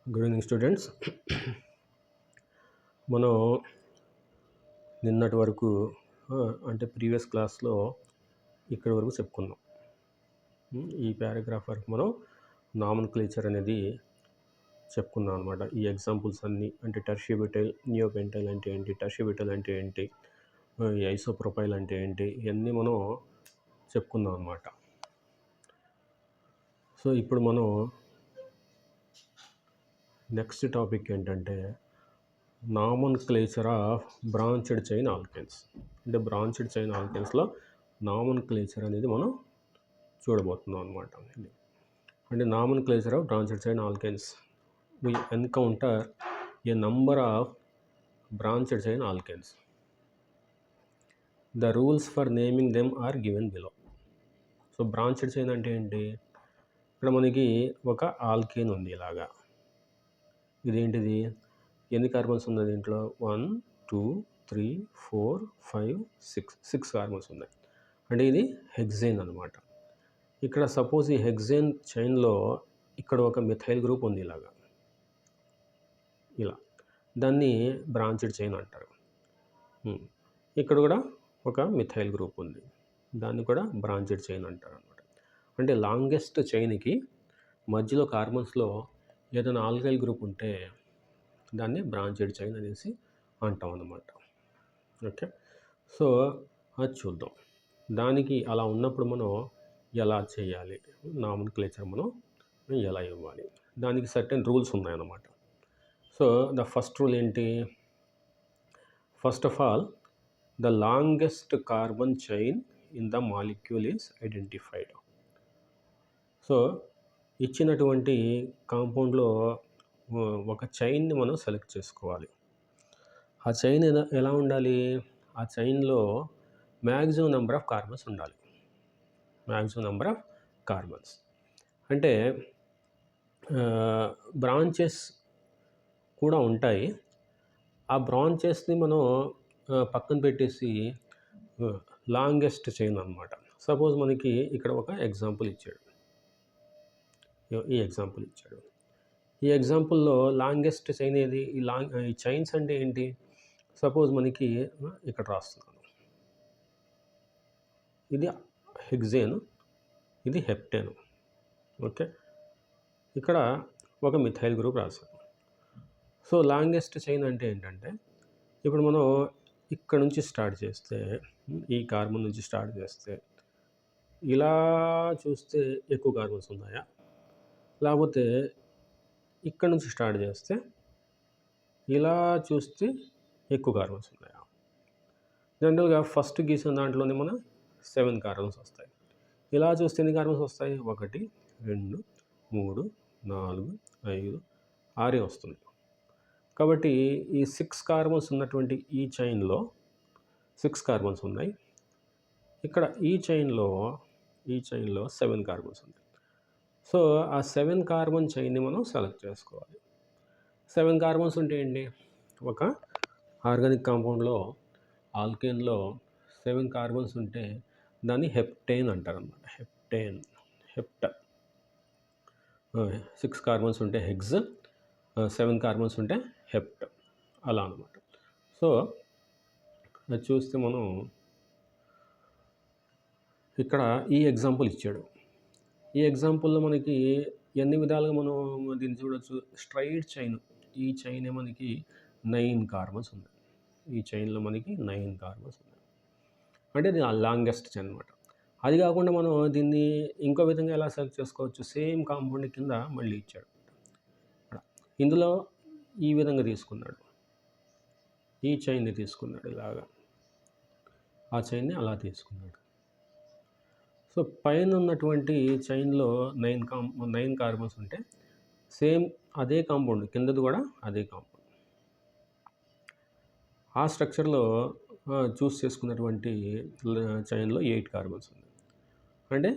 Good evening students. మనం నిన్నటి వరకు అంటే ప్రీవియస్ క్లాస్లో ఇక్కడి వరకు చెప్పుకున్నాం. ఈ పారాగ్రాఫ్ వరకు మనం నామన్క్లేచర్ అనేది చెప్పుకున్నాం అనమాట. ఈ ఎగ్జాంపుల్స్ అన్నీ అంటే టెర్షియోబ్యూటైల్, నియోపెంటైల్ అంటే ఏంటి, టెర్షియోబ్యూటైల్ అంటే ఏంటి, ఈ ఐసోప్రొపైల్ అంటే ఏంటి, ఇవన్నీ మనం చెప్పుకున్నాం అనమాట. సో ఇప్పుడు మనం నెక్స్ట్ టాపిక్ ఏంటంటే నామన్క్లేచర్ ఆఫ్ బ్రాంచ్డ్ చైన్ ఆల్కెన్స్. అంటే బ్రాంచ్డ్ చైన్ ఆల్కెన్స్లో నామన్క్లేచర్ అనేది మనం చూడబోతున్నాం అనమాట. అంటే నామన్క్లేచర్ of branched chain alkenes, we encounter a number of branched chain alkenes. The rules for naming them are given below. So branched chain అంటే ఏంటి? ఇక్కడ మనకి ఒక ఆల్కేన్ ఉంది ఇలాగా. ఇదేంటిది? ఎన్ని కార్బన్స్ ఉంది దీంట్లో? 1 2 3 4 5 6 కార్బన్స్ ఉన్నాయి. అంటే ఇది హెక్సేన్ అనమాట. ఇక్కడ సపోజ్ ఈ హెక్సేన్ చైన్లో ఇక్కడ ఒక మిథైల్ గ్రూప్ ఉంది ఇలాగా, ఇలా. దాన్ని బ్రాంచ్డ్ చైన్ అంటారు. ఇక్కడ కూడా ఒక మిథైల్ గ్రూప్ ఉంది, దాన్ని కూడా బ్రాంచ్డ్ చైన్ అంటారు అనమాట. అంటే లాంగెస్ట్ చైన్కి మధ్యలో కార్బన్స్లో ఏదైనా ఆల్కైల్ గ్రూప్ ఉంటే దాన్ని బ్రాంచ్డ్ చైన్ అనేసి అంటాం అన్నమాట. ఓకే, సో అది చూద్దాం. దానికి అలా ఉన్నప్పుడు మనం ఎలా చేయాలి, నామన్క్లేచర్ మనం ఎలా ఇవ్వాలి, దానికి సర్టెన్ రూల్స్ ఉన్నాయన్నమాట. సో ద ఫస్ట్ రూల్ ఏంటి? First of all, the longest carbon chain in the molecule is identified. So ఇచ్చినటువంటి కాంపౌండ్లో ఒక చైన్ని మనం సెలెక్ట్ చేసుకోవాలి. ఆ చైన్ ఎలా ఉండాలి? ఆ చైన్లో మ్యాక్సిమం నెంబర్ ఆఫ్ కార్బన్స్ ఉండాలి. మ్యాక్సిమం నెంబర్ ఆఫ్ కార్బన్స్ అంటే బ్రాంచెస్ కూడా ఉంటాయి. ఆ బ్రాంచెస్ని మనం పక్కన పెట్టేసి లాంగెస్ట్ చైన్ అనమాట. సపోజ్ మనకి ఇక్కడ ఒక ఎగ్జాంపుల్ ఇచ్చాడు. ఈ ఎగ్జాంపుల్ ఇచ్చాడు. ఈ ఎగ్జాంపుల్లో లాంగెస్ట్ చైన్ ఏది? ఈ చైన్స్ అంటే ఏంటి? సపోజ్ మనకి ఇక్కడ రాస్తున్నాను, ఇది హెక్సేన్, ఇది హెప్టేన్. ఓకే, ఇక్కడ ఒక మిథైల్ గ్రూప్ రాశాను. సో లాంగెస్ట్ చైన్ అంటే ఏంటంటే, ఇప్పుడు మనం ఇక్కడ నుంచి స్టార్ట్ చేస్తే, ఈ కార్బన్ నుంచి స్టార్ట్ చేస్తే ఇలా చూస్తే ఎక్కువ కార్బన్స్ ఉన్నాయా, లేకపోతే ఇక్కడ నుంచి స్టార్ట్ చేస్తే ఇలా చూస్తే ఎక్కువ కార్బన్స్ ఉన్నాయా? జనరల్గా ఫస్ట్ గీసిన దాంట్లోనే మనం 7 కార్బన్స్ వస్తాయి. ఇలా చూస్తే ఎన్ని కార్బన్స్ వస్తాయి? 1 2 3 4 5 6 వస్తుంది. కాబట్టి ఈ 6 కార్బన్స్ ఉన్నటువంటి ఈ చైన్లో 6 కార్బన్స్ ఉన్నాయి. ఇక్కడ ఈ చైన్లో 7 కార్బన్స్ ఉన్నాయి. సో ఆ 7 కార్బన్ చైన్ని మనం సెలెక్ట్ చేసుకోవాలి. 7 కార్బన్స్ ఉంటే ఏంటి? ఒక ఆర్గానిక్ కాంపౌండ్లో, ఆల్కేన్లో 7 కార్బన్స్ ఉంటే దాన్ని హెప్టేన్ అంటారు అన్నమాట. హెప్ట 6 కార్బన్స్ ఉంటే హెగ్జ్, 7 కార్బన్స్ ఉంటే హెప్ట్, అలా అనమాట. సో అది చూస్తే మనం ఇక్కడ ఈ ఎగ్జాంపుల్ ఇచ్చాడు. ఈ ఎగ్జాంపుల్లో మనకి ఎన్ని విధాలుగా మనం దీన్ని చూడవచ్చు. స్ట్రైట్ చైన్, ఈ చైన్ మనకి 9 కార్బన్స్ ఉన్నాయి. ఈ చైన్లో మనకి 9 కార్బన్స్ ఉన్నాయి. అంటే ఇది లాంగెస్ట్ చైన్ అనమాట. అది కాకుండా మనం దీన్ని ఇంకో విధంగా ఎలా సెలెక్ట్ చేసుకోవచ్చు? సేమ్ కాంపౌండ్ కింద మళ్ళీ ఇచ్చాడు. ఇందులో ఈ విధంగా తీసుకున్నాడు, ఈ చైన్ని తీసుకున్నాడు ఇలాగా, ఆ చైన్ని అలా తీసుకున్నాడు. సో పైన ఉన్నటువంటి చైన్లో 9 కార్బన్స్ ఉంటే సేమ్ అదే కాంపౌండ్, కిందది కూడా అదే కాంపౌండ్. ఆ స్ట్రక్చర్లో చూస్ చేసుకున్నటువంటి చైన్లో 8 కార్బన్స్ ఉంది. అంటే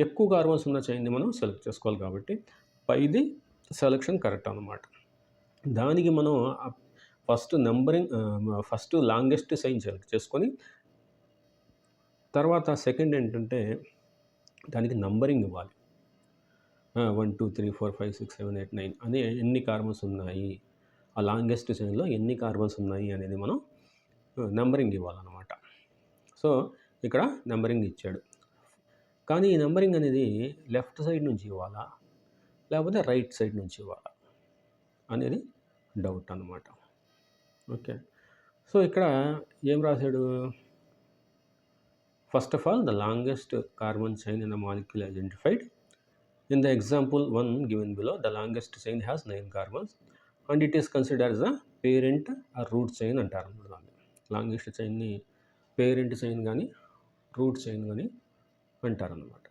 ఎక్కువ కార్బన్స్ ఉన్న చైన్ని మనం సెలెక్ట్ చేసుకోవాలి. కాబట్టి పైది సెలెక్షన్ కరెక్ట్ అన్నమాట. దానికి మనం ఫస్ట్ లాంగెస్ట్ చైన్ సెలెక్ట్ చేసుకొని, తర్వాత సెకండ్ ఏంటంటే దానికి నంబరింగ్ ఇవ్వాలి. 1 2 3 4 5 6 7 8 9 అని ఎన్ని కార్బన్స్ ఉన్నాయి, ఆ లాంగెస్ట్ చైన్లో ఎన్ని కార్బన్స్ ఉన్నాయి అనేది మనం నెంబరింగ్ ఇవ్వాలన్నమాట. సో ఇక్కడ నెంబరింగ్ ఇచ్చాడు. కానీ ఈ నెంబరింగ్ అనేది లెఫ్ట్ సైడ్ నుంచి ఇవ్వాలా లేకపోతే రైట్ సైడ్ నుంచి ఇవ్వాలా అనేది డౌట్ అన్నమాట. ఓకే, సో ఇక్కడ ఏం రాశాడు? First of all the longest carbon chain in the molecule identified. In the example 1 given below, the longest chain has 9 carbons and it is considered as a parent or root chain అంటారు. Longest చైన్ని parent chain కానీ route chain కానీ అంటారు అన్నమాట.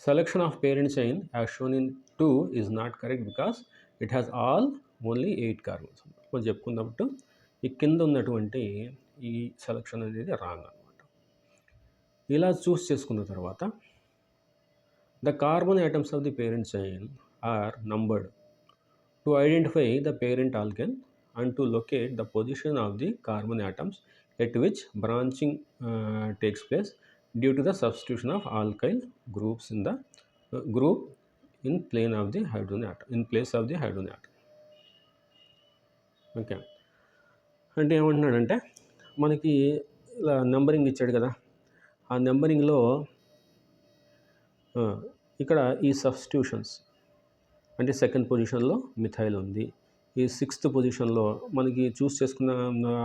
Selection of parent chain as shown in 2 is not correct because it has only 8 carbons. మనం చెప్పుకున్నప్పుడు ఈ కింద ఉన్నటువంటి ఈ సెలెక్షన్ అనేది రాంగ్ అనమాట. ఇలా చూస్ చేసుకున్న తర్వాత the carbon atoms of the parent chain are numbered to identify the parent alkane and to locate the position of the carbon atoms at which branching takes place due to the substitution of alkyl groups in the group in plane of the hydrogen atom, in place of the hydrogen atom. Okay, అంటే ఏమంటున్నాడంటే మనకి ఇలా numbering ఇచ్చాడు కదా, ఆ నెంబరింగ్లో ఇక్కడ ఈ substitutions అంటే సెకండ్ పొజిషన్లో మిథైల్ ఉంది, ఈ సిక్స్త్ పొజిషన్లో మనకి చూస్ చేసుకున్న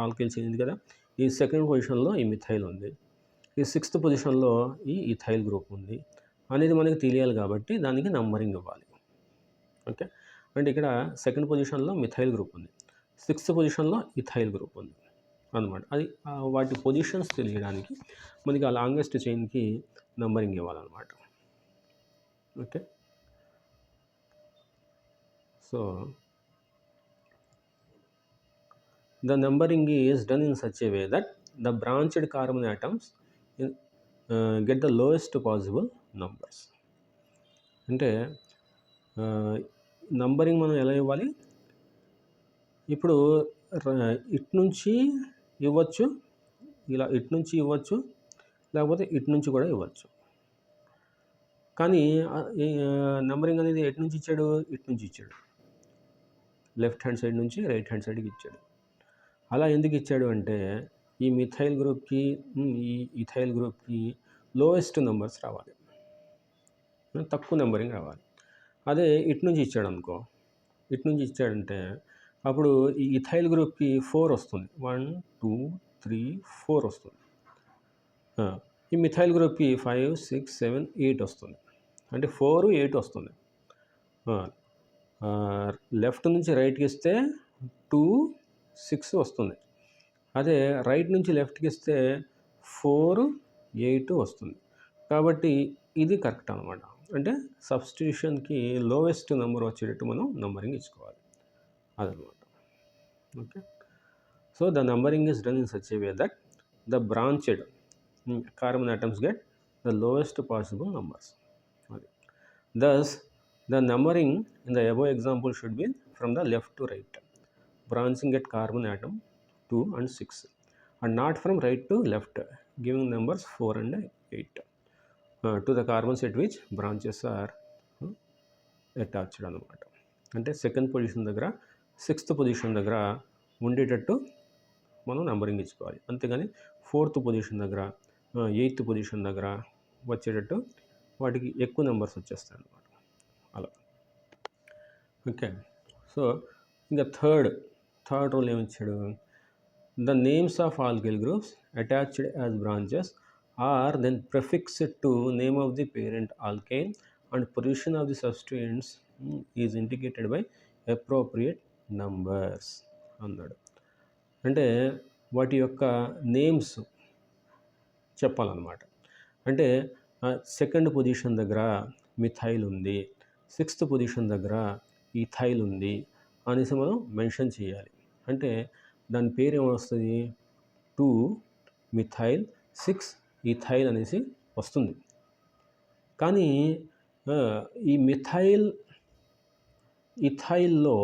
ఆల్కైల్ చేయింది కదా, ఈ సెకండ్ పొజిషన్లో ఈ మిథైల్ ఉంది, ఈ సిక్స్త్ పొజిషన్లో ఈ ఇథైల్ గ్రూప్ ఉంది అనేది మనకి తెలియాలి కాబట్టి దానికి నంబరింగ్ ఇవ్వాలి. ఓకే, అంటే ఇక్కడ సెకండ్ పొజిషన్లో మిథైల్ గ్రూప్ ఉంది, సిక్స్త్ పొజిషన్లో ఇథైల్ గ్రూప్ ఉంది అన్నమాట. అది వాటి పొజిషన్స్ తెలియడానికి మనకి ఆ లాంగెస్ట్ చైన్కి నంబరింగ్ ఇవ్వాలన్నమాట. Okay, so the numbering is done in such a way that the branched carbon atoms get the lowest possible numbers. అంటే నంబరింగ్ మనం ఎలా ఇవ్వాలి? ఇప్పుడు ఇటు నుంచి ఇవ్వచ్చు, ఇలా ఇటు నుంచి ఇవ్వచ్చు, లేకపోతే ఇటు నుంచి కూడా ఇవ్వచ్చు. కానీ నెంబరింగ్ అనేది ఎటు నుంచి ఇచ్చాడు? ఇటు నుంచి ఇచ్చాడు, లెఫ్ట్ హ్యాండ్ సైడ్ నుంచి రైట్ హ్యాండ్ సైడ్కి ఇచ్చాడు. అలా ఎందుకు ఇచ్చాడు అంటే ఈ మిథైల్ గ్రూప్కి ఈ ఇథైల్ గ్రూప్కి లోయెస్ట్ నెంబర్స్ రావాలి, తక్కువ నెంబరింగ్ రావాలి. అదే ఇటు నుంచి ఇచ్చాడు అనుకో, ఇటు నుంచి ఇచ్చాడంటే అప్పుడు ఈ ఇథైల్ గ్రూప్కి 4 వస్తుంది, 1 2 3 4 వస్తుంది. ఈ మిథైల్ గ్రూప్కి 5 6 7 8 వస్తుంది, అంటే 4 8 వస్తుంది. లెఫ్ట్ నుంచి రైట్కి ఇస్తే 2 6 వస్తుంది, అదే రైట్ నుంచి లెఫ్ట్కి ఇస్తే 4 8 వస్తుంది. కాబట్టి ఇది కరెక్ట్ అనమాట. అంటే సబ్స్టిట్యూషన్కి లోవెస్ట్ నెంబర్ వచ్చేటట్టు మనం నంబరింగ్ ఇచ్చుకోవాలి, అదనమాట. Okay, so the numbering is done in such a way that the branched carbon atoms get the lowest possible numbers. Thus, the numbering in the above example should be from the left to right, branching at carbon atom 2 and 6, and not from right to left, giving numbers 4 and 8 to the carbons at which branches are attached అన్నమాట. అంటే second position దగ్గర sixth position దగ్గర ఉండేటట్టు మనం numbering ఇచ్చుకోవాలి, అంతేగాని fourth position దగ్గర eighth position దగ్గర వచ్చేటట్టు వాటికి ఎక్కువ నెంబర్స్ వచ్చేస్తాయి అన్నమాట. అలా. ఓకే, సో ఇంకా థర్డ్ రూల్ ఏమిచ్చాడు? The names of alkyl groups attached as branches are then prefixed to name of the parent alkyl and position of the substituents is indicated by appropriate numbers అన్నాడు. అంటే వాటి యొక్క names చెప్పాలన్నమాట. అంటే second position దగ్గర methyl ఉంది, sixth position దగ్గర ethyl ఉంది అనేసి మనం మెన్షన్ చేయాలి. అంటే దాని పేరు ఏమొస్తుంది? 2 మిథైల్ 6 ఇథైల్ అనేసి వస్తుంది. కానీ ఈ ఇథైల్లో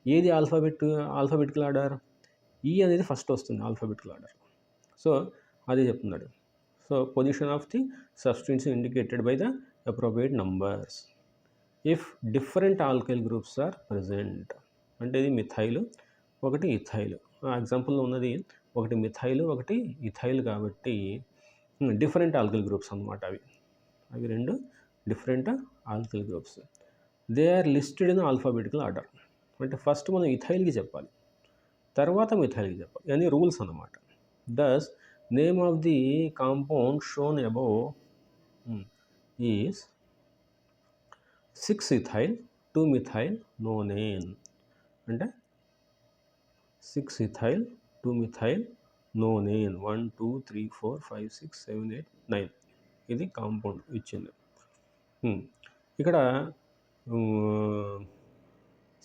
ఏది ఆల్ఫాబెటికల్ ఆర్డర్? ఈ అనేది ఫస్ట్ వస్తుంది ఆల్ఫాబెటికల్ ఆర్డర్. సో అదే చెప్తున్నాడు. So position of the substituents indicated by the appropriate numbers if different alkyl groups are present. అంటే ఇది మిథైల్, ఒకటి ఇథైల్. ఎగ్జాంపుల్లో ఉన్నది ఒకటి మిథైల్, ఒకటి ఇథైల్ కాబట్టి డిఫరెంట్ ఆల్కైల్ గ్రూప్స్ అన్నమాట అవి రెండు different alkyl groups. They are listed in alphabetical order. అంటే ఫస్ట్ మనం ఇథైల్కి చెప్పాలి, తర్వాత మిథైల్కి చెప్పాలి. ఇవన్నీ రూల్స్ అన్నమాట. Thus name of the compound shown above is 6-ethyl 2-methyl nonane. అంటే 6-ethyl 2-methyl nonane 1 2 3 4 5 6 7 8 9 ఇది కాంపౌండ్ ఇచ్చింది. ఇక్కడ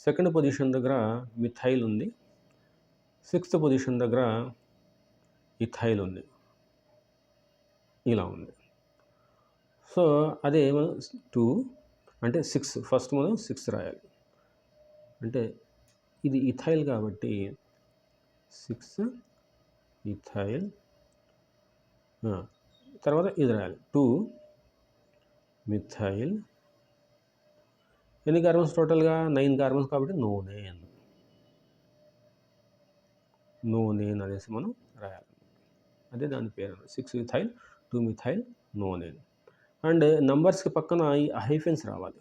సెకండ్ పొజిషన్ దగ్గర మిథైల్ ఉంది, సిక్స్త్ పొజిషన్ దగ్గర ఇథైల్ ఉంది, ఇలా ఉంది. సో అదే మనం 2 అంటే 6 ఫస్ట్ మనం 6 రాయాలి. అంటే ఇది ఇథైల్ కాబట్టి 6 ఇథైల్, తర్వాత ఇది రాయాలి 2 మిథైల్. ఎన్ని కార్బన్స్ టోటల్గా 9 కార్బన్స్ కాబట్టి నోనేన్ అనేసి మనం రాయాలి. అదే దాని పేరు 6 ఇథైల్ 2 మిథైల్ నోనేన్. అండ్ నంబర్స్కి పక్కన ఈ హైఫెన్స్ రావాలి.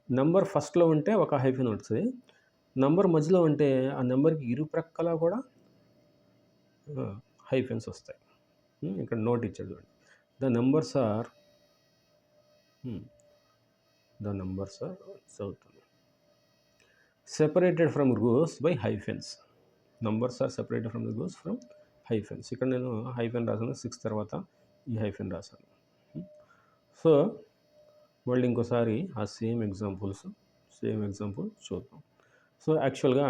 నంబర్ ఫస్ట్లో ఉంటే ఒక హైఫెన్ వస్తుంది, నంబర్ మధ్యలో ఉంటే ఆ నెంబర్కి ఇరుప్రక్కల కూడా హైఫెన్స్ వస్తాయి. ఇక్కడ నోట్ ఇచ్చాడు చూడండి. ద నంబర్స్ ఆర్ చదువుతుంది separated from rows by hyphens. Numbers are separated from the rows from hyphens. ఇక్కడ నేను హైఫెన్ రాసాను, 6 తర్వాత ఈ హైఫెన్ రాసాను. సో మళ్ళీ ఇంకోసారి ఆ సేమ్ ఎగ్జాంపుల్ చూద్దాం. సో యాక్చువల్గా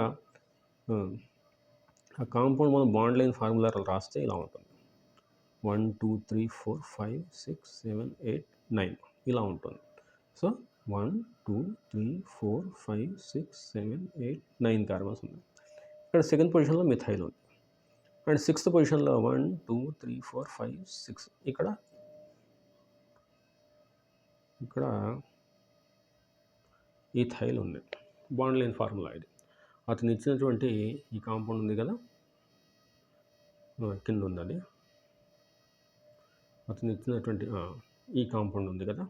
ఆ కాంపౌండ్ మనం బాండ్ లైన్ ఫార్ములా రాస్తే ఇలా ఉంటుంది. 1 2 3 4 5 6 7 8 9 ఇలా ఉంటుంది. సో 1 2 3 4 5 6 7 8 9 కార్బన్స్ ఉంది. ఇక్కడ సెకండ్ పొజిషన్లో మిథైల్ ఉంది. అండ్ సిక్స్త్ పొజిషన్లో 1 2 3 4 5 6 ఇక్కడ ఈథైల్ ఉంది. బాండ్ లైన్ ఫార్ములా ఇది. అతను ఇచ్చినటువంటి ఈ కాంపౌండ్ ఉంది కదా, కింద ఉంది అది. అతను ఇచ్చినటువంటి ఈ కాంపౌండ్ ఉంది కదా,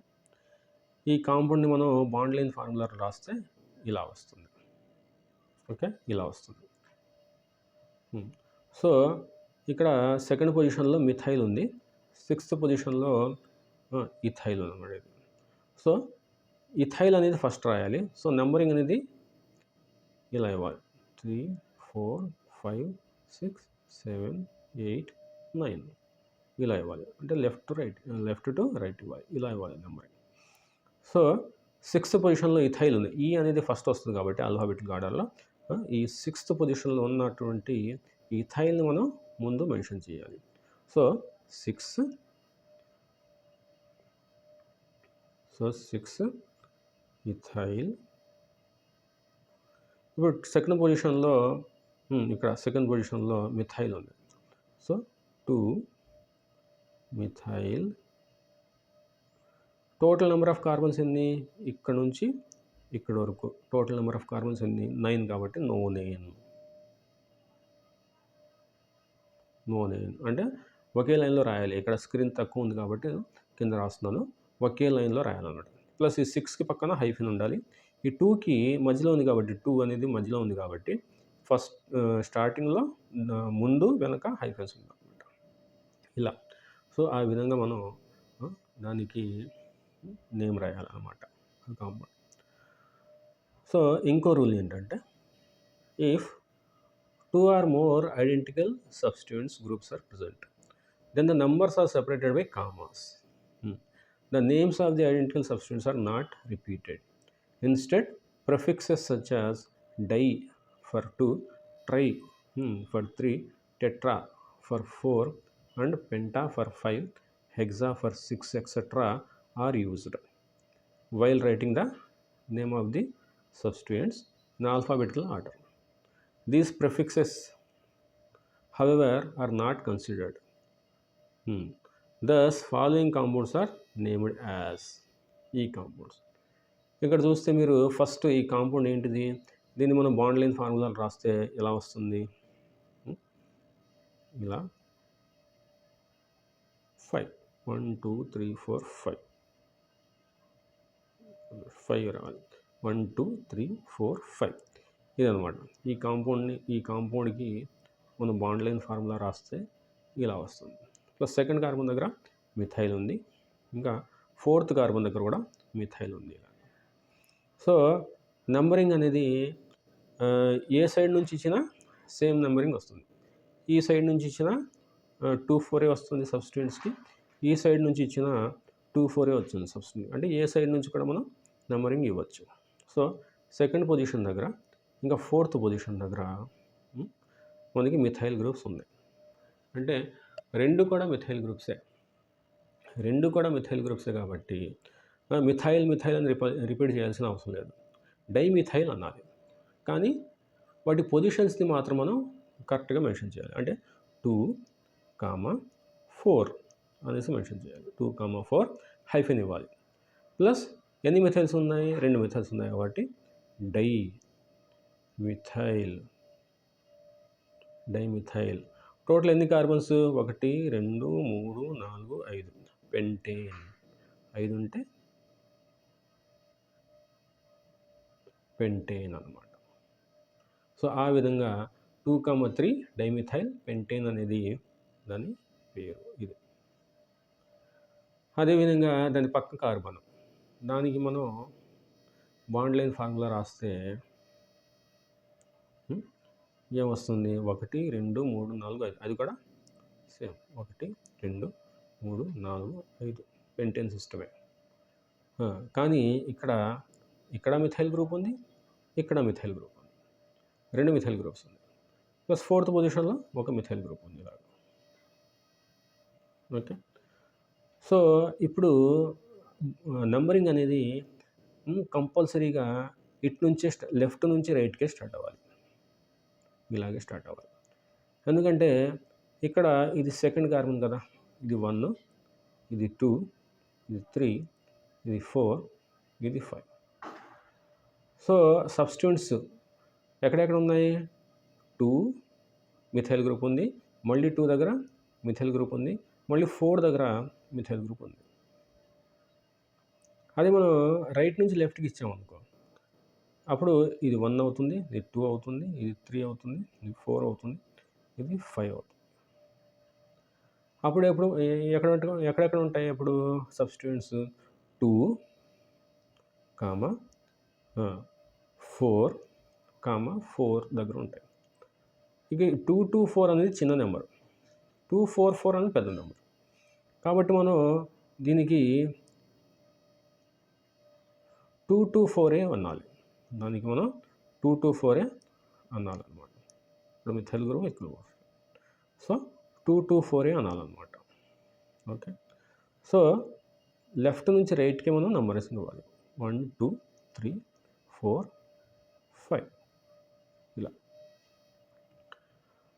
ఈ కాంపౌండ్ని మనం బాండ్ లైన్ ఫార్ములా రాస్తే ఇలా వస్తుంది. ఓకే, ఇలా వస్తుంది. సో ఇక్కడ సెకండ్ పొజిషన్లో మిథైల్ ఉంది, సిక్స్త్ పొజిషన్లో ఇథైల్ అన్నమాట ఇది. సో ఇథైల్ అనేది ఫస్ట్ రాయాలి. సో నెంబరింగ్ అనేది ఇలా ఇవ్వాలి, 3 4 5 6 7 8 9 ఇలా ఇవ్వాలి. అంటే లెఫ్ట్ టు రైట్ ఇవ్వాలి, ఇలా ఇవ్వాలి నెంబరింగ్. సో సిక్స్త్ పొజిషన్లో ఇథైల్ ఉంది. ఈ అనేది ఫస్ట్ వస్తుంది కాబట్టి ఆల్ఫాబెటిక్ ఆర్డర్లో ఈ సిక్స్త్ పొజిషన్లో ఉన్నటువంటి ఇథైల్ని మనం ముందు మెన్షన్ చేయాలి. So 6 ethyl. ఇప్పుడు సెకండ్ పొజిషన్లో ఇక్కడ సెకండ్ పొజిషన్లో మిథైల్ ఉంది. So 2 methyl. Total number of carbons ఎన్ని, ఇక్కడ నుంచి ఇక్కడ వరకు టోటల్ నెంబర్ ఆఫ్ కార్బన్స్ ఎన్ని, 9 కాబట్టి నోనేన్. అంటే ఒకే లైన్లో రాయాలి. ఇక్కడ స్క్రీన్ తక్కువ ఉంది కాబట్టి కింద రాస్తున్నాను, ఒకే లైన్లో రాయాలన్నమాట. ప్లస్ ఈ 6కి పక్కన హైఫిన్ ఉండాలి. ఈ 2కి మధ్యలో ఉంది కాబట్టి 2 అనేది మధ్యలో ఉంది కాబట్టి ఫస్ట్ స్టార్టింగ్లో ముందు వెనక హైఫెన్స్ ఉందన్నమాట ఇలా. సో ఆ విధంగా మనం దానికి నేమ్ రాయాలన్నమాట కాంపౌండ్. సో ఇంకో రూల్ ఏంటంటే, if 2 or more identical substituents groups are present, then the numbers are separated by commas. The names of the identical substituents are not repeated. Instead, prefixes such as di for 2, tri for 3, tetra for 4, and penta for 5, hexa for 6, etc. are used while writing the name of the substituents in alphabetical order. These prefixes, however, are not considered. Thus, following compounds are named as ఈ compounds. ఇక్కడ చూస్తే మీరు first ఈ compound ఏంటిది, దీన్ని మనం bond line ఫార్ములాలు రాస్తే ఎలా వస్తుంది, ఇలా 5 1 2 3 4 5 రావాలి, 1 2 3 4 5 ఇదనమాట. ఈ కాంపౌండ్కి మనం బాండ్ లైన్ ఫార్ములా రాస్తే ఇలా వస్తుంది. ప్లస్ సెకండ్ కార్బన్ దగ్గర మిథైల్ ఉంది, ఇంకా ఫోర్త్ కార్బన్ దగ్గర కూడా మిథైల్ ఉంది. సో నెంబరింగ్ అనేది ఏ సైడ్ నుంచి ఇచ్చినా సేమ్ నెంబరింగ్ వస్తుంది. ఈ సైడ్ నుంచి ఇచ్చిన 2,4 వస్తుంది సబ్స్టిట్యూయెంట్స్కి, ఈ సైడ్ నుంచి ఇచ్చిన 2,4 వచ్చింది సబ్స్టిట్యూయెంట్. అంటే ఏ సైడ్ నుంచి కూడా మనం నెంబరింగ్ ఇవ్వచ్చు. సో సెకండ్ పొజిషన్ దగ్గర ఇంకా ఫోర్త్ పొజిషన్ దగ్గర మనకి మిథైల్ గ్రూప్స్ ఉన్నాయి. అంటే రెండు కూడా మిథైల్ గ్రూప్సే కాబట్టి మిథైల్ అని రిపీట్ చేయాల్సిన అవసరం లేదు. డైమిథైల్ అన్నది, కానీ వాటి పొజిషన్స్ని మాత్రం మనం కరెక్ట్గా మెన్షన్ చేయాలి. అంటే 2, 4 అనేసి మెన్షన్ చేయాలి. 2, 4 హైఫెన్ ఇవ్వాలి. ప్లస్ ఎన్ని మిథైల్స్ ఉన్నాయి, 2 మిథైల్స్ ఉన్నాయి కాబట్టి డైమిథైల్. టోటల్ ఎన్ని కార్బన్స్, 1 2 3 4 5, పెంటేన్ 5 ఉంటే పెంటేన్ అనమాట. సో ఆ విధంగా 2, 3 డైమిథైల్ పెంటేన్ అనేది దాని పేరు. ఇది అదేవిధంగా దాని పక్క కార్బన్, దానికి మనం బాండ్ లైన్ ఫార్ములా రాస్తే ఏమొస్తుంది, 1 2 3 4 5, అది కూడా సేమ్ 1 2 3 4 5 పెంటేన్ సిస్టమే. కానీ ఇక్కడ మిథైల్ గ్రూప్ ఉంది, ఇక్కడ మిథైల్ గ్రూప్ ఉంది, 2 మిథైల్ గ్రూప్స్ ఉంది. ప్లస్ ఫోర్త్ పొజిషన్లో ఒక మిథైల్ గ్రూప్ ఉంది ఇలాగ. ఓకే, సో ఇప్పుడు నంబరింగ్ అనేది కంపల్సరీగా ఇటు నుంచే లెఫ్ట్ నుంచి రైట్కే స్టార్ట్ అవ్వాలి, ఇలాగే స్టార్ట్ అవ్వాలి. ఎందుకంటే ఇక్కడ ఇది సెకండ్ కార్బన్ కదా, ఇది 1, ఇది 2, ఇది 3, ఇది 4, ఇది 5. సో సబ్స్టిట్యూయెంట్స్ ఎక్కడెక్కడ ఉన్నాయి, 2 మిథైల్ గ్రూప్ ఉంది, మళ్ళీ 2 దగ్గర మిథైల్ గ్రూప్ ఉంది, మళ్ళీ 4 దగ్గర మిథైల్ గ్రూప్ ఉంది. అది మనం రైట్ నుంచి లెఫ్ట్కి ఇచ్చామనుకో, అప్పుడు ఇది 1 అవుతుంది, ఇది 2 అవుతుంది, ఇది 3 అవుతుంది, ఇది 4 అవుతుంది, ఇది 5 అవుతుంది. అప్పుడు ఎక్కడెక్కడ ఉంటాయి అప్పుడు సబ్స్టిట్యూయెంట్స్, 2, 4, 4 దగ్గర ఉంటాయి. ఇక 2 2 4 అనేది చిన్న నెంబర్, 2 4 4 అనేది పెద్ద నెంబర్. కాబట్టి మనం దీనికి 2 2 4 అనాలి, దానికి మనం 2 2 4 అనాలన్నమాట. ఇప్పుడు మీ తెలుగు ఇక్కడ సో 2 2 4 అనాలన్నమాట. ఓకే, సో లెఫ్ట్ నుంచి రైట్కి మనం నంబరేషన్ ఇవ్వాలి, 1 2 3 4 5 ఇలా.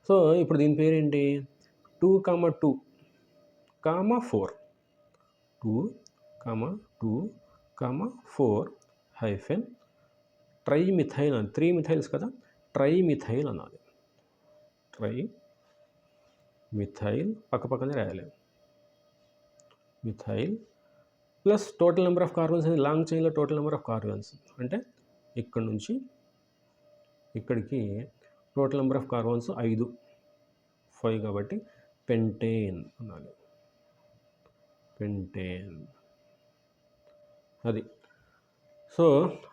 సో ఇప్పుడు దీని పేరేంటి, 2 2 4 2 2 4 హైఫెన్ ట్రైమిథైల్ అని, 3 మిథైల్స్ కదా, ట్రైమిథైల్ అనాలి. ట్రైమిథైల్ పక్కనే రాయాలి, methyl plus total number of carbons అనేది లాంగ్ చైన్లో టోటల్ నెంబర్ ఆఫ్ కార్బన్స్ అంటే ఇక్కడ నుంచి ఇక్కడికి టోటల్ నెంబర్ ఆఫ్ కార్బన్స్ 5 కాబట్టి పెంటేన్ అనాలి, పెంటేన్ అది. సో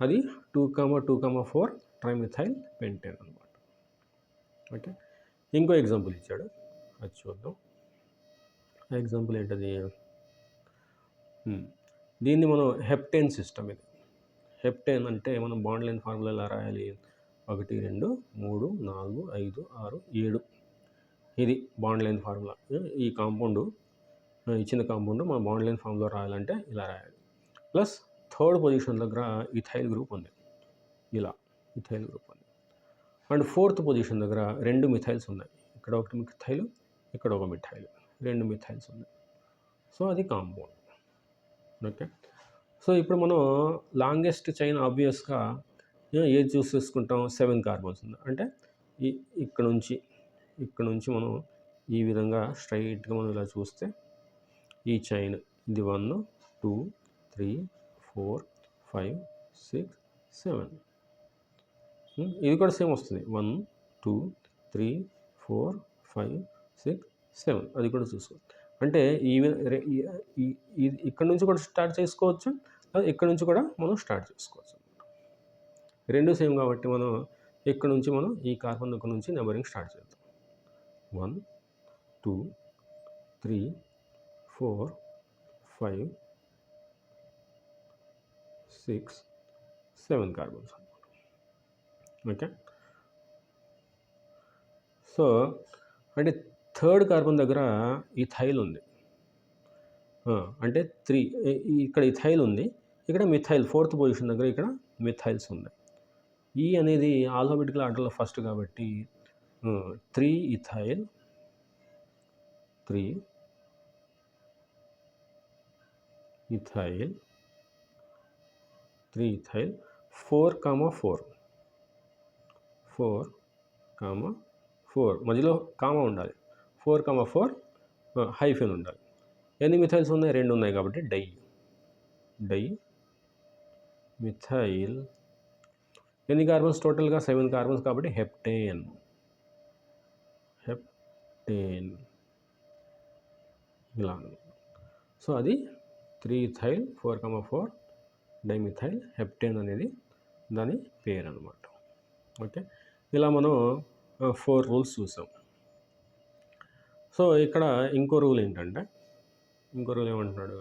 అది 2 2 4 ట్రైమిథైల్ పెంటేన్ అనమాట. ఓకే, ఇంకో ఎగ్జాంపుల్ ఇచ్చాడు, అది చూద్దాం. ఆ ఎగ్జాంపుల్ ఏంటది, దీన్ని మనం హెప్టేన్ సిస్టమ్. ఇది హెప్టేన్ అంటే మనం బాండ్ లైన్ ఫార్ములా ఎలా రాయాలి, 1 2 3 4 5 6 7 ఇది బాండ్ లైన్ ఫార్ములా. ఈ కాంపౌండ్ ఇచ్చిన కాంపౌండ్ మనం బాండ్ లైన్ ఫార్ములా రాయాలంటే ఇలా రాయాలి. ప్లస్ థర్డ్ పొజిషన్ దగ్గర ఇథైల్ గ్రూప్ ఉంది, ఇలా ఇథైల్ గ్రూప్ ఉంది. అండ్ ఫోర్త్ పొజిషన్ దగ్గర 2 మిథైల్స్ ఉన్నాయి, ఇక్కడ ఒకటి మిథైల్, ఇక్కడ ఒక మిథైల్, 2 మిథైల్స్ ఉన్నాయి. సో అది కాంపౌండ్. ఓకే, సో ఇప్పుడు మనం లాంగెస్ట్ చైన్ ఆబ్వియస్గా ఏది చూస్ చేసుకుంటాం, 7 కార్బన్స్ ఉంది. అంటే ఇక్కడ నుంచి మనం ఈ విధంగా స్ట్రైట్గా మనం ఇలా చూస్తే ఈ చైన్ ఇది 1 2 3 4 5 6 7. ఇది కూడా సేమ్ వస్తుంది 1 2 3 4 5 6 7. అది కూడా చూసుకో. అంటే ఇక్కడ నుంచి కూడా స్టార్ట్ చేసుకోవచ్చు, ఇక్కడ నుంచి కూడా మనం స్టార్ట్ చేసుకోవచ్చు. రెండు సేమ్ కాబట్టి మనం ఇక్కడ నుంచి మనం ఈ కార్బన్ దగ్గర నుంచి నెంబరింగ్ స్టార్ట్ చేద్దాం. 1 2 3 4 5 6 7 కార్బన్స్. ఓకే. సో అంటే థర్డ్ కార్బన్ దగ్గర ఇథైల్ ఉంది. అంటే 3 ఇక్కడ ఇథైల్ ఉంది, ఇక్కడ మిథైల్ ఫోర్త్ పొజిషన్ దగ్గర ఇక్కడ మిథైల్స్ ఉన్నాయి. ఈ అనేది ఆల్ఫాబెటికల్ ఆర్డర్లో ఫస్ట్ కాబట్టి 3 ఇథైల్ 3 ఇథైల్ 3 ఇథైల్ 4 మధ్యలో కామా ఉండాలి. 4 హైఫెన్ ఉండాలి. ఎన్ని మిథైల్స్ ఉన్నాయి, 2 ఉన్నాయి కాబట్టి డై మిథైల్. ఎన్ని కార్బన్స్ టోటల్గా, 7 కార్బన్స్ కాబట్టి హెప్టేన్ ఇలా. సో అది 3 ఇథైల్ 4 డైమిథైల్ హెప్టేన్ అనేది దాని పేరు అనమాట. ఓకే. ఇలా మనం 4 రూల్స్ చూసాం. సో ఇక్కడ ఇంకో రూల్ ఏంటంటే, ఏమంటున్నాడు,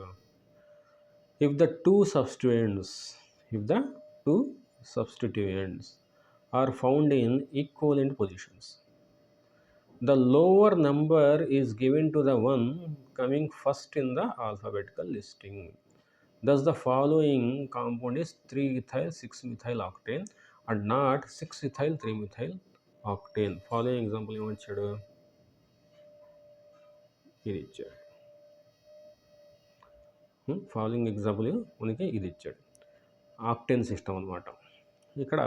if the two substituents are found in equivalent positions, the lower number is given to the one coming first in the alphabetical listing. Thus the following compound is 3-ethyl 6-methyl octane and not 6-ethyl 3-methyl octane. Following example ఏమొచ్చాడు, ఇది ఇచ్చాడు. Following example మనకి ఇది ఇచ్చాడు, octane system అనమాట. ఇక్కడ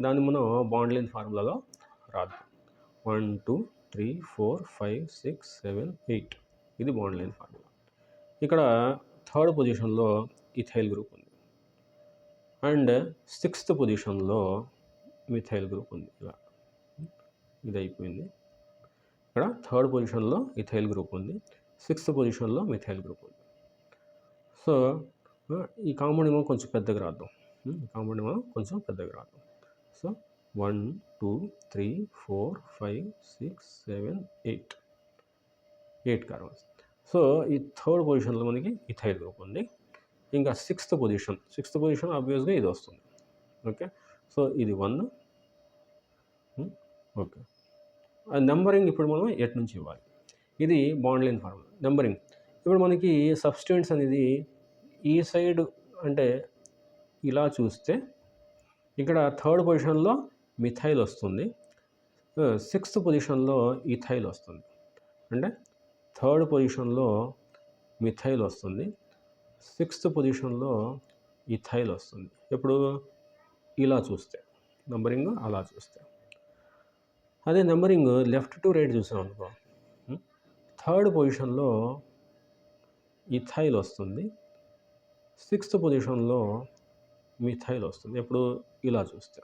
దాన్ని మనం bond length ఫార్ములాలో రాద్దాం. 1 2 3 4 5 6 7 8 ఇది బాండ్ లెంత్ ఫార్ములా. ఇక్కడ థర్డ్ పొజిషన్లో ఇథైల్ గ్రూప్ ఉంది అండ్ 6th పొజిషన్లో మిథైల్ గ్రూప్ ఉంది. ఇలా ఇది అయిపోయింది. ఇక్కడ థర్డ్ పొజిషన్లో ఇథైల్ గ్రూప్ ఉంది, 6th పొజిషన్లో మిథైల్ గ్రూప్ ఉంది. సో ఈ కాంపౌండ్ ఏమో కొంచెం పెద్దగా రాద్దాం. So 1 2 3 4 5 6 7 8 carbons. సో ఈ థర్డ్ పొజిషన్లో మనకి ఇథైల్ గ్రూప్ ఉంది. ఇంకా 6th పొజిషన్ ఆబ్వియస్గా ఇది వస్తుంది. ఓకే. సో ఇది 1. ఓకే. నెంబరింగ్ ఇప్పుడు మనం ఎటు నుంచి ఇవ్వాలి, ఇది బాండ్ లెంత్ ఫార్ములా. నెంబరింగ్ ఇప్పుడు మనకి సబ్స్టిట్యూయెంట్స్ అనేది ఈ సైడ్ అంటే ఇలా చూస్తే ఇక్కడ థర్డ్ పొజిషన్లో మిథైల్ వస్తుంది, 6th పొజిషన్లో ఇథైల్ వస్తుంది. అంటే థర్డ్ పొజిషన్లో మిథైల్ వస్తుంది, 6th పొజిషన్లో ఇథైల్ వస్తుంది. ఇప్పుడు ఇలా చూస్తే నంబరింగ్ అలా చూస్తే, అదే నెంబరింగ్ లెఫ్ట్ టు రైట్ చూసాం అనుకో, థర్డ్ పొజిషన్లో ఇథైల్ వస్తుంది, 6th పొజిషన్లో మిథైల్ వస్తుంది. ఎప్పుడు ఇలా చూస్తే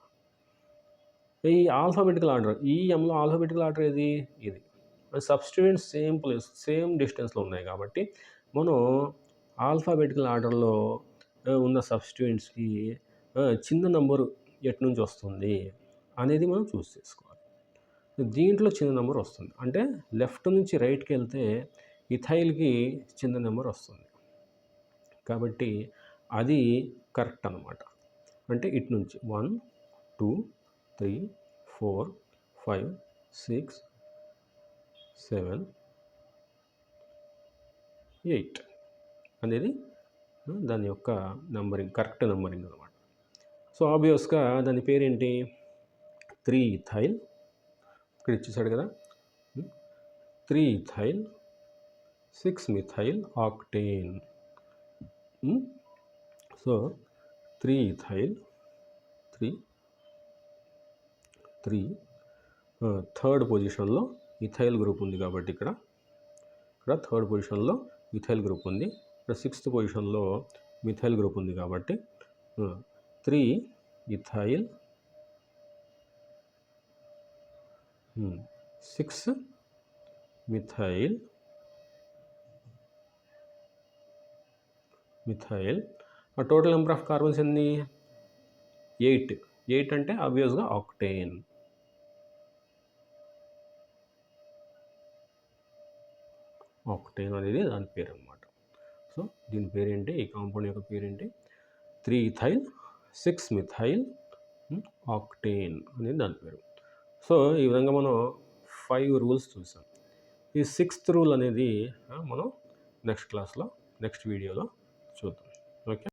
ఈ ఆల్ఫాబెటికల్ ఆర్డర్, ఈఎంలో ఆల్ఫాబెటికల్ ఆర్డర్ ఏది, ఇది. సబ్స్టిట్యూయెంట్స్ సేమ్ డిస్టెన్స్లో ఉన్నాయి కాబట్టి మనం ఆల్ఫాబెటికల్ ఆర్డర్లో ఉన్న సబ్స్టిట్యూయెంట్స్కి చిన్న నెంబరు ఎటు నుంచి వస్తుంది అనేది మనం చూస్ చేసుకోవాలి. దీంట్లో చిన్న నెంబర్ వస్తుంది, అంటే లెఫ్ట్ నుంచి రైట్కి వెళ్తే ఇథైల్కి చిన్న నెంబర్ వస్తుంది కాబట్టి అది కరెక్ట్ అనమాట. అంటే ఇటు నుంచి 1 2 3 4 5 6 7 8 అనేది దాని యొక్క నెంబరింగ్, కరెక్ట్ నెంబరింగ్ అనమాట. సో ఆబ్వియస్గా దాని పేరేంటి, 3 ఇథైల్. ఇక్కడ ఇచ్చేసాడు కదా, 3 ethyl 6 methyl octane. So 3 ethyl 3 third పొజిషన్లో ఇథైల్ గ్రూప్ ఉంది కాబట్టి ఇక్కడ థర్డ్ పొజిషన్లో ఇథైల్ గ్రూప్ ఉంది, ఇక్కడ 6th పొజిషన్లో మిథైల్ గ్రూప్ ఉంది కాబట్టి 3 ethyl 6 methyl total number of carbons ఎన్ని? 8 అంటే ఆబ్వియస్గా ఆక్టేన్. అనేది దాని పేరు అనమాట. సో దీని పేరేంటి, ఈ కాంపౌండ్ యొక్క పేరేంటి? 3 ఇథైల్ 6 మిథైల్ ఆక్టేన్ అనేది దాని పేరు. సో ఈ విధంగా మనం 5 రూల్స్ చూసాం. ఈ 6th రూల్ అనేది మనం నెక్స్ట్ క్లాస్లో నెక్స్ట్ వీడియోలో చూద్దాం. ఓకే.